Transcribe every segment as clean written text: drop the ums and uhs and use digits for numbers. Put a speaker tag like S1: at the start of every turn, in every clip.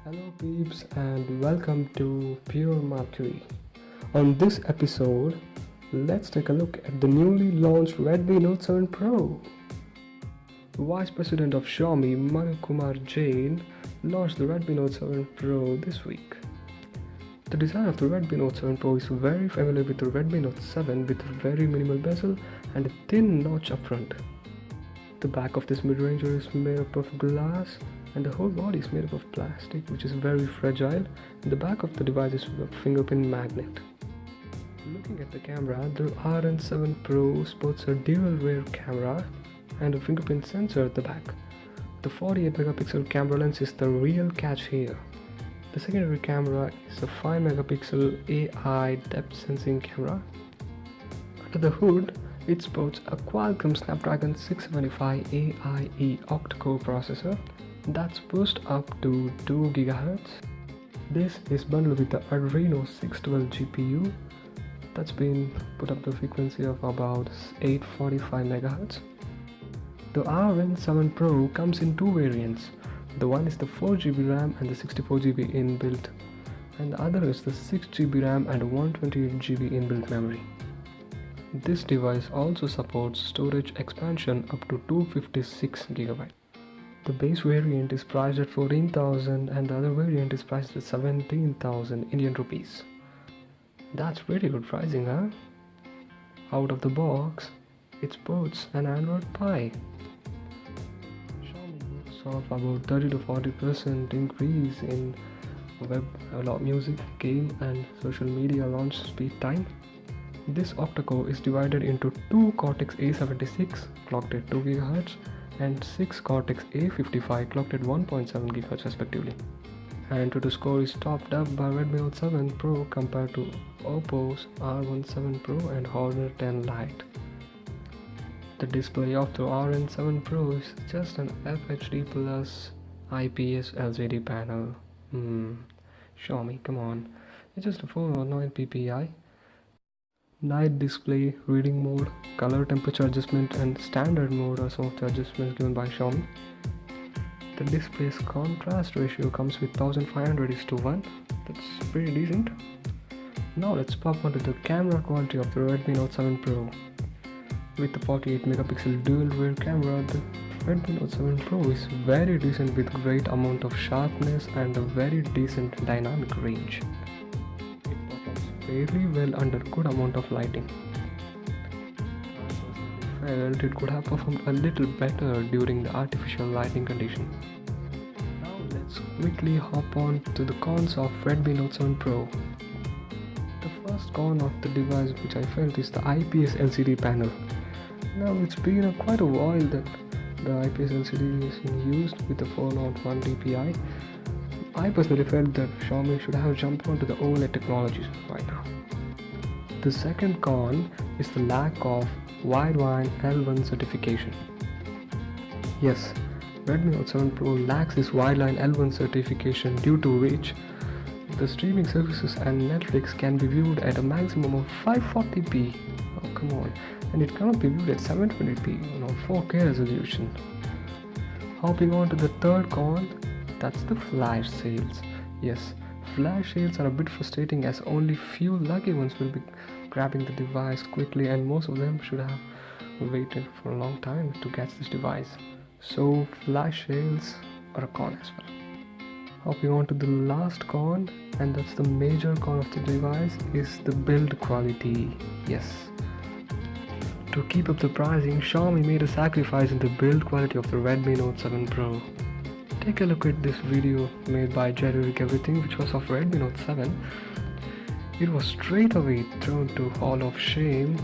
S1: Hello peeps and welcome to Pure Mercury. On this episode, let's take a look at the newly launched Redmi Note 7 Pro. Vice President of Xiaomi Manu Kumar Jain launched the Redmi Note 7 Pro this week. The design of the Redmi Note 7 Pro is very familiar with the Redmi Note 7 with a very minimal bezel and a thin notch up front. The back of this midranger is made up of glass and the whole body is made up of plastic, which is very fragile, and the back of the device is a fingerprint magnet. Looking at the camera, the RN7 Pro sports a dual rear camera and a fingerprint sensor at the back. The 48 megapixel camera lens is the real catch here. The secondary camera is a 5 megapixel AI depth sensing camera. Under the hood, it sports a Qualcomm Snapdragon 675 AIE octa-core processor that's pushed up to 2 GHz. This is bundled with the Adreno 612 GPU that's been put up to a frequency of about 845 MHz. The RN7 Pro comes in two variants. The one is the 4GB RAM and the 64GB inbuilt, and the other is the 6GB RAM and 128GB inbuilt memory. This device also supports storage expansion up to 256GB. The base variant is priced at 14,000 and the other variant is priced at 17,000 Indian rupees. That's pretty good pricing, huh? Out of the box, it sports an Android Pie. Xiaomi boasts of about 30 to 40% increase in web, music, game and social media launch speed time. This octa-core is divided into two Cortex A76 clocked at 2 GHz and 6 Cortex A55 clocked at 1.7 GHz respectively. And total score is topped up by Redmi Note 7 Pro compared to Oppo's R17 Pro and Honor 10 Lite. The display of the RN7 Pro is just an FHD Plus IPS LCD panel. Xiaomi, come on. It's just a 409 ppi. Night display, reading mode, color temperature adjustment and standard mode are some of the adjustments given by Xiaomi. The display's contrast ratio comes with 1500:1. That's pretty decent. Now let's pop onto the camera quality of the Redmi Note 7 Pro. With the 48 megapixel dual rear camera, the Redmi Note 7 Pro is very decent with great amount of sharpness and a very decent dynamic range. It performs fairly well under good amount of lighting. I personally felt it could have performed a little better during the artificial lighting condition. Now let's quickly hop on to the cons of Redmi Note 7 Pro. The first con of the device which I felt is the IPS LCD panel. Now it's been quite a while that the IPS LCD is in use with the 401 dpi. I personally felt that Xiaomi should have jumped onto the OLED technologies right now. The second con is the lack of wideband L1 certification. Yes, Redmi Note 7 Pro lacks this wideline L1 certification, due to which the streaming services and Netflix can be viewed at a maximum of 540p. Oh come on, and it cannot be viewed at 720p or 4K resolution. Hopping on to the third con, that's the flash sales. Yes, flash sales are a bit frustrating as only few lucky ones will be grabbing the device quickly and most of them should have waited for a long time to get this device. So flash sales are a con as well. Hopping on to the last con, and that's the major con of the device, is the build quality. Yes. To keep up the pricing, Xiaomi made a sacrifice in the build quality of the Redmi Note 7 Pro. Take a look at this video made by Generic Everything, which was of Redmi Note 7. It was straight away thrown to Hall of Shame,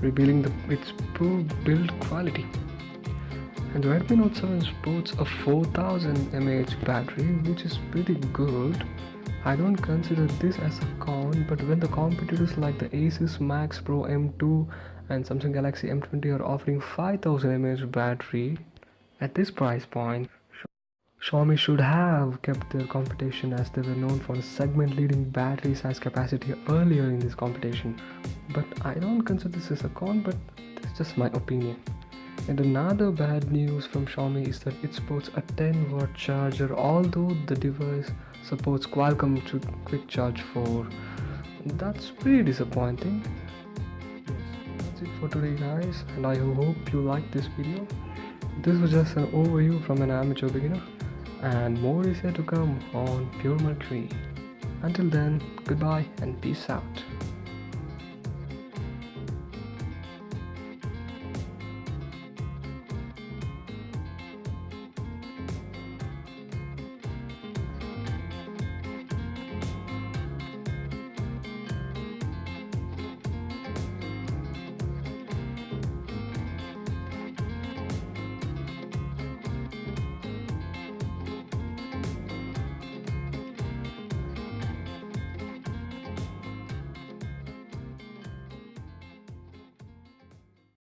S1: revealing its poor build quality. And the Redmi Note 7 sports a 4000 mAh battery, which is pretty good. I don't consider this as a con, but when the competitors like the Asus Max Pro M2 and Samsung Galaxy M20 are offering 5000 mAh battery at this price point, Xiaomi should have kept their competition, as they were known for segment leading battery size capacity earlier in this competition. But I don't consider this as a con, but that's just my opinion. And another bad news from Xiaomi is that it sports a 10-watt charger, although the device supports Qualcomm to Quick Charge 4. That's pretty disappointing. That's it for today, guys, and I hope you liked this video. This was just an overview from an amateur beginner, and more is yet to come on Pure Mercury. Until then, goodbye and peace out.